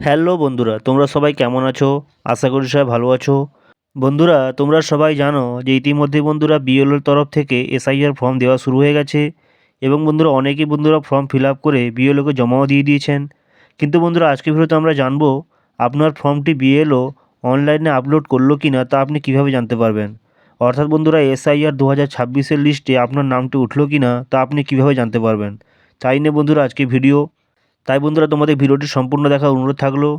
Hello বন্ধুরা, তোমরা সবাই কেমন আছো? আশা করি সবাই ভালো আছো। বন্ধুরা, তোমরা সবাই জানো যে ইতিমধ্যে বন্ধুরা বিএলওর তরফ থেকে এসআইআর ফর্ম দেওয়া শুরু হয়ে গেছে এবং বন্ধুরা অনেকেই বন্ধুরা ফর্ম ফিল আপ করে বিএলওকে জমাও দিয়ে দিয়েছেন। কিন্তু বন্ধুরা আজকের ভিডিওতে আমরা জানবো আপনার ফর্মটি বিএলও অনলাইনে আপলোড করলো কি না তা আপনি কীভাবে জানতে পারবেন। অর্থাৎ বন্ধুরা এসআইআর 2026-এর লিস্টে আপনার নামটি উঠলো কি না তা আপনি কীভাবে জানতে পারবেন। তাই নিয়ে বন্ধুরা আজকে ভিডিও। তাই বন্ধুরা তোমাদের ভিডিওটি সম্পূর্ণ দেখার অনুরোধ থাকলো।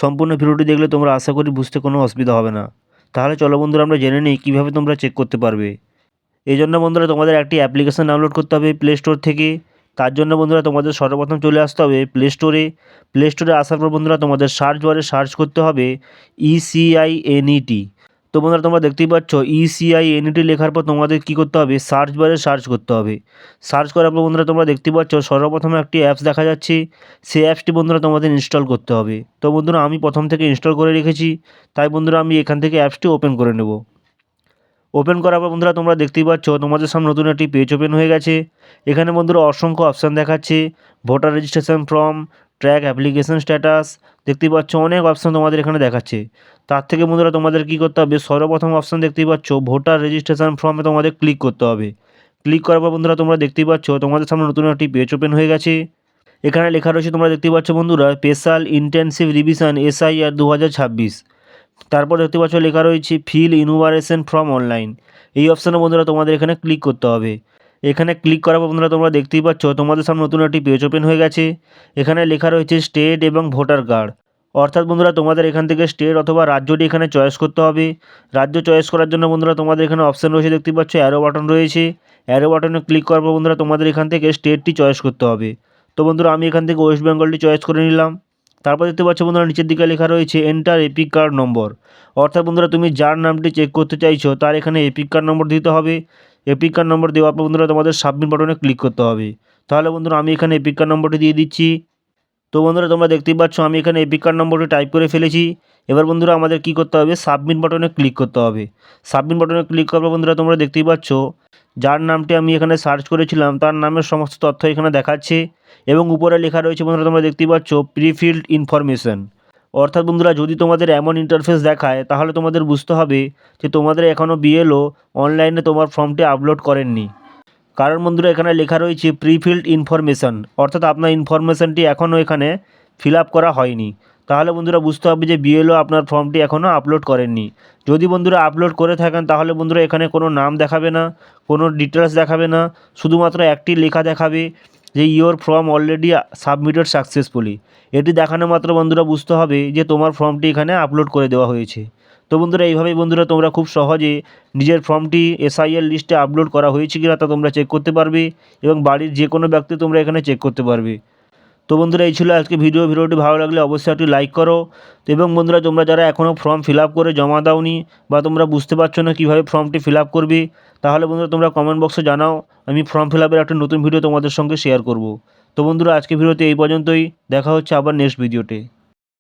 সম্পূর্ণ ভিডিওটি দেখলে তোমরা আশা করি বুঝতে কোনো অসুবিধা হবে না। তাহলে চলো বন্ধুরা আমরা জেনে নিই কীভাবে তোমরা চেক করতে পারবে। এই জন্য বন্ধুরা তোমাদের একটি অ্যাপ্লিকেশন ডাউনলোড করতে হবে প্লে স্টোর থেকে। তার জন্য বন্ধুরা তোমাদের সর্বপ্রথম চলে আসতে হবে প্লে স্টোরে। প্লে স্টোরে আসার পর বন্ধুরা তোমাদের সার্চ বারে সার্চ করতে হবে ECINET। তো বন্ধুরা তোমরা দেখতেই পাচ্ছ ECINET লেখার পর তোমাদের কী করতে হবে, সার্চ বারে সার্চ করতে হবে। সার্চ করার পর বন্ধুরা তোমরা দেখতে পাচ্ছ সর্বপ্রথমে একটি অ্যাপস দেখা যাচ্ছে। সেই অ্যাপসটি বন্ধুরা তোমাদের ইনস্টল করতে হবে। তো বন্ধুরা আমি প্রথম থেকে ইনস্টল করে রেখেছি, তাই বন্ধুরা আমি এখান থেকে অ্যাপসটি ওপেন করে নেব। ওপেন করার পর বন্ধুরা তোমরা দেখতেই পাচ্ছ তোমাদের সামনে নতুন একটি পেজ ওপেন হয়ে গেছে। এখানে বন্ধুরা অসংখ্য অপশান দেখাচ্ছে, voter registration form, track application status, দেখতেই পাচ্ছ অনেক অপশান তোমাদের এখানে দেখাচ্ছে। তার থেকে বন্ধুরা তোমাদের কী করতে হবে, সর্বপ্রথম অপশান দেখতেই পাচ্ছ ভোটার রেজিস্ট্রেশন ফর্মে তোমাদের ক্লিক করতে হবে। ক্লিক করার পর বন্ধুরা তোমরা দেখতেই পাচ্ছ তোমাদের সামনে নতুন একটি পেজ ওপেন হয়ে গেছে। এখানে লেখা রয়েছে তোমরা দেখতেই পাচ্ছ বন্ধুরা স্পেশাল ইন্টেনসিভ রিভিশন এসআইআর 2026। তারপর দেখতে পাচ্ছ লেখা রয়েছে ফিল ইনুমারেশন ফ্রম অনলাইন। এই অপশানে বন্ধুরা তোমাদের এখানে ক্লিক করতে হবে। এখানে ক্লিক করার পর বন্ধুরা তোমরা দেখতেই পাচ্ছ তোমাদের সামনে নতুন একটি পেজ ওপেন হয়ে গেছে। এখানে লেখা রয়েছে স্টেট এবং ভোটার কার্ড। অর্থাৎ বন্ধুরা তোমাদের এখান থেকে স্টেট অথবা রাজ্যটি এখানে চয়েস করতে হবে। রাজ্য চয়েস করার জন্য বন্ধুরা তোমাদের এখানে অপশান রয়েছে, দেখতেই পাচ্ছ অ্যারো বাটন রয়েছে। অ্যারো বাটনে ক্লিক করার পর বন্ধুরা তোমাদের এখান থেকে স্টেটটি চয়েস করতে হবে। তো বন্ধুরা আমি এখান থেকে ওয়েস্ট বেঙ্গলটি চয়েস করে নিলাম। তারপর দেখতে পাচ্ছ বন্ধুরা নিচের দিকে লেখা রয়েছে এন্টার এপিক কার্ড নম্বর। অর্থাৎ বন্ধুরা তুমি যার নামটি চেক করতে চাইছো তার এখানে এপিক কার্ড নম্বর দিতে হবে। এপিক কার্ড নম্বর দেওয়ার পর বন্ধুরা তোমাদের সাবমিট বাটনে ক্লিক করতে হবে। তাহলে বন্ধুরা আমি এখানে এপিক কার্ড নম্বরটি দিয়ে দিচ্ছি। তো বন্ধুরা তোমরা দেখতেই পাচ্ছ আমি এখানে এপিক কার্ড নম্বরটি টাইপ করে ফেলেছি। এবার বন্ধুরা আমাদের কী করতে হবে, সাবমিট বাটনে ক্লিক করতে হবে। সাবমিট বাটনে ক্লিক করার পর বন্ধুরা তোমরা দেখতেই পাচ্ছ যার নামটি আমি এখানে সার্চ করেছিলাম তার নামের সমস্ত তথ্য এখানে দেখাচ্ছে এবং উপরে লেখা রয়েছে বন্ধুরা তোমরা দেখতেই পাচ্ছ প্রিফিল্ড ইনফরমেশন। অর্থাৎ বন্ধুরা যদি তোমাদের এমন ইন্টারফেস দেখায় তাহলে তোমাদের বুঝতে হবে যে তোমাদের এখনও বিএলও অনলাইনে তোমার ফর্মটি আপলোড করেননি। কারণ বন্ধুরা এখানে লেখা রয়েছে প্রিফিল্ড ইনফরমেশান, অর্থাৎ আপনার ইনফরমেশানটি এখনও এখানে ফিল আপ করা হয়নি। তাহলে বন্ধুরা বুঝতে হবে যে বিএলও আপনার ফর্মটি এখনও আপলোড করেননি। যদি বন্ধুরা আপলোড করে থাকেন তাহলে বন্ধুরা এখানে কোনো নাম দেখাবে না, কোনো ডিটেলস দেখাবে না, শুধুমাত্র একটি লেখা দেখাবে যে your form already submitted successfully. এটি দেখানো মাত্র বন্ধুরা বুঝতে হবে যে তোমার ফর্মটি এখানে আপলোড করে দেওয়া হয়েছে। তো বন্ধুরা এইভাবেই বন্ধুরা তোমরা খুব সহজে নিজের ফর্মটি এসআইআর লিস্টে আপলোড করা হয়েছে কিনা তা তোমরা চেক করতে পারবে এবং বাড়ির যে কোনো ব্যক্তি তোমরা এখানে চেক করতে পারবে। তো বন্ধুরা এই ছিল আজকে ভিডিওটি ভালো লাগলে অবশ্যই একটি লাইক করো। তো এবং বন্ধুরা তোমরা যারা এখনও ফর্ম ফিল আপ করে জমা দাওনি বা তোমরা বুঝতে পারছো না কীভাবে ফর্মটি ফিল আপ করবে, তাহলে বন্ধুরা তোমরা কমেন্ট বক্সে জানাও, আমি ফর্ম ফিল আপের একটা নতুন ভিডিও তোমাদের সঙ্গে শেয়ার করব। তো বন্ধুরা আজকে ভিডিওতে এই পর্যন্তই, দেখা হচ্ছে আবার নেক্সট ভিডিওতে।